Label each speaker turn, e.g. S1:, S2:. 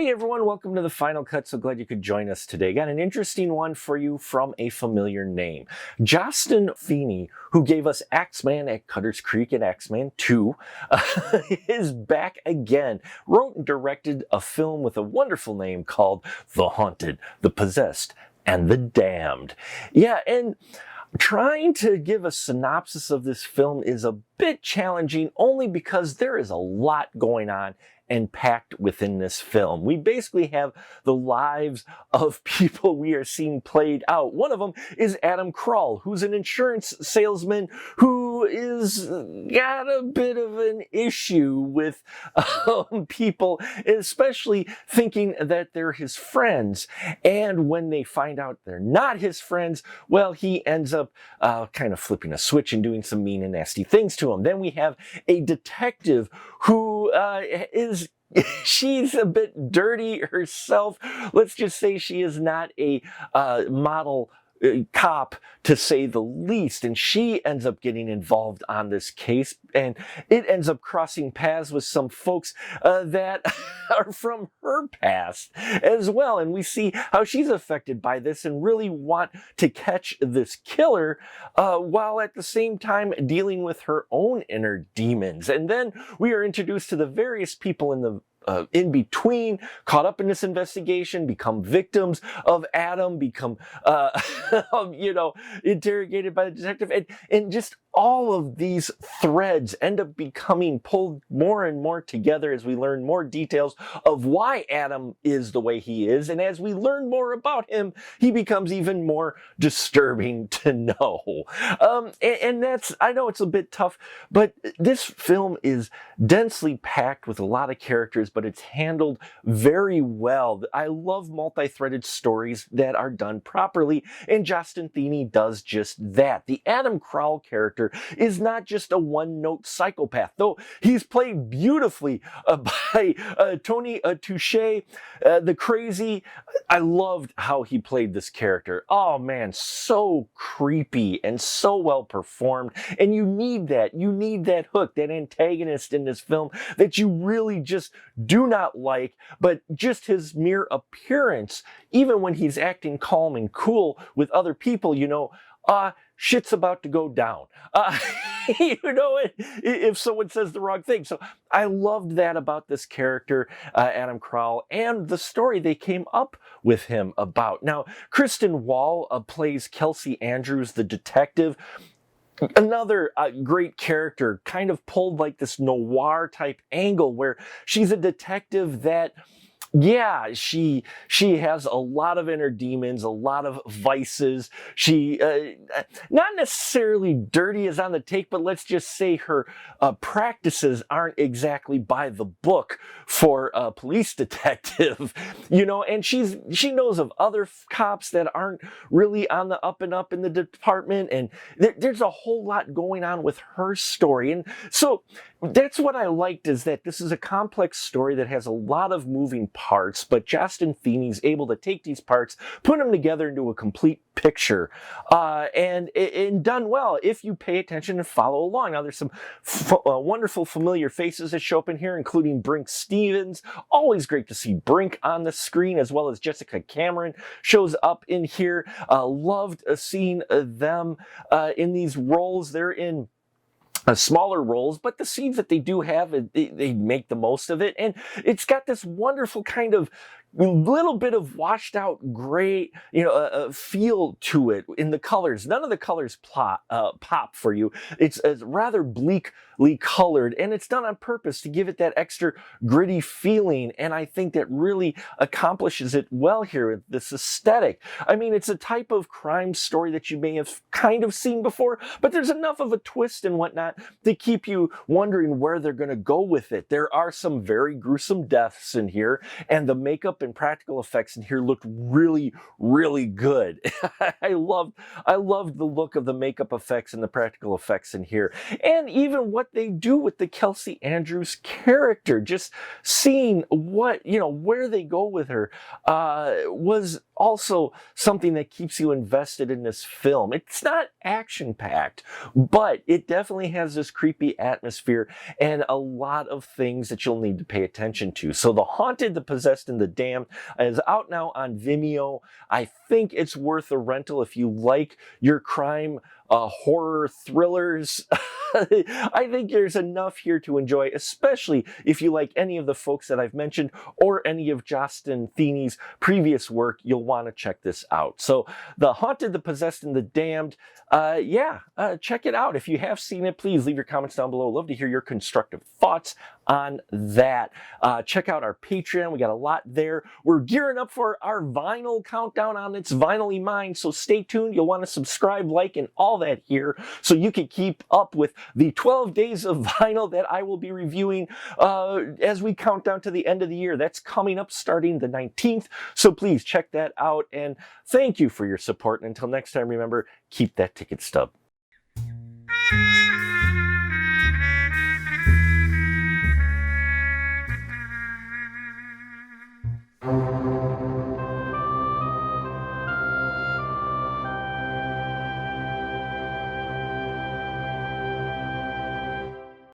S1: Hey everyone, welcome to the Final Cut. So glad you could join us today. Got an interesting one for you from a familiar name. Justin Feeney, who gave us Axeman at Cutter's Creek and Axeman 2, is back again. Wrote and directed a film with a wonderful name called The Haunted, The Possessed, and The Damned. Yeah, and trying to give a synopsis of this film is a bit challenging only because there is a lot going on and packed within this film. We basically have the lives of people we are seeing played out. One of them is Adam Kroll, who's an insurance salesman who is got a bit of an issue with people, especially thinking that they're his friends. And when they find out they're not his friends, well, he ends up kind of flipping a switch and doing some mean and nasty things to him. Then we have a detective who she's a bit dirty herself. Let's just say she is not a model cop, to say the least, and she ends up getting involved on this case, and it ends up crossing paths with some folks that are from her past as well, and we see how she's affected by this and really want to catch this killer while at the same time dealing with her own inner demons. And then we are introduced to the various people in the in between, caught up in this investigation, become victims of Adam, become, interrogated by the detective, and just all of these threads end up becoming pulled more and more together as we learn more details of why Adam is the way he is. And as we learn more about him, he becomes even more disturbing to know. And that's, I know it's a bit tough, but this film is densely packed with a lot of characters, but it's handled very well. I love multi-threaded stories that are done properly, and Justin Feeney does just that. The Adam Kroll character is not just a one-note psychopath, though he's played beautifully by Tony Touche, the crazy. I loved how he played this character. Oh man, so creepy and so well performed. And you need that. You need that hook, that antagonist in this film that you really just do not like, but just his mere appearance, even when he's acting calm and cool with other people, shit's about to go down. If someone says the wrong thing. So I loved that about this character, Adam Kroll, and the story they came up with him about. Now, Kristen Wall plays Kelsey Andrews, the detective. Another great character, kind of pulled like this noir type angle where she's a detective that, yeah, she has a lot of inner demons, a lot of vices. She, not necessarily dirty as on the take, but let's just say her practices aren't exactly by the book for a police detective, and she knows of other cops that aren't really on the up and up in the department, and there's a whole lot going on with her story. And so that's what I liked, is that this is a complex story that has a lot of moving parts, but Justin Feeney's able to take these parts, put them together into a complete picture, and done well if you pay attention and follow along. Now, there's some wonderful familiar faces that show up in here, including Brink Stevens. Always great to see Brink on the screen, as well as Jessica Cameron shows up in here. Loved seeing them in these roles. They're in smaller roles, but the scenes that they do have, they make the most of it. And it's got this wonderful kind of little bit of washed out gray, feel to it in the colors. None of the colors pop for you. It's rather bleakly colored, and it's done on purpose to give it that extra gritty feeling. And I think that really accomplishes it well here. This aesthetic. I mean, it's a type of crime story that you may have kind of seen before, but there's enough of a twist and whatnot to keep you wondering where they're going to go with it. There are some very gruesome deaths in here, and the makeup makeup and practical effects in here looked really, really good. I loved the look of the makeup effects and the practical effects in here. And even what they do with the Kelsey Andrews character, just seeing what, where they go with her, was also something that keeps you invested in this film. It's not action-packed, but it definitely has this creepy atmosphere and a lot of things that you'll need to pay attention to. So The Haunted, the Possessed, and the Damned is out now on Vimeo. I think it's worth a rental if you like your crime horror thrillers. I think there's enough here to enjoy, especially if you like any of the folks that I've mentioned or any of Justin Feeney's previous work. You'll want to check this out. So The Haunted, the Possessed, and the Damned, check it out. If you have seen it, please leave your comments down below. Love to hear your constructive thoughts on that. Check out our Patreon. We got a lot there. We're gearing up for our vinyl countdown on It's Vinylly Mine, so stay tuned. You'll want to subscribe, like, and all that here so you can keep up with the 12 days of vinyl that I will be reviewing as we count down to the end of the year. That's coming up starting the 19th, so please check that out, and thank you for your support. And until next time, remember, keep that ticket stub.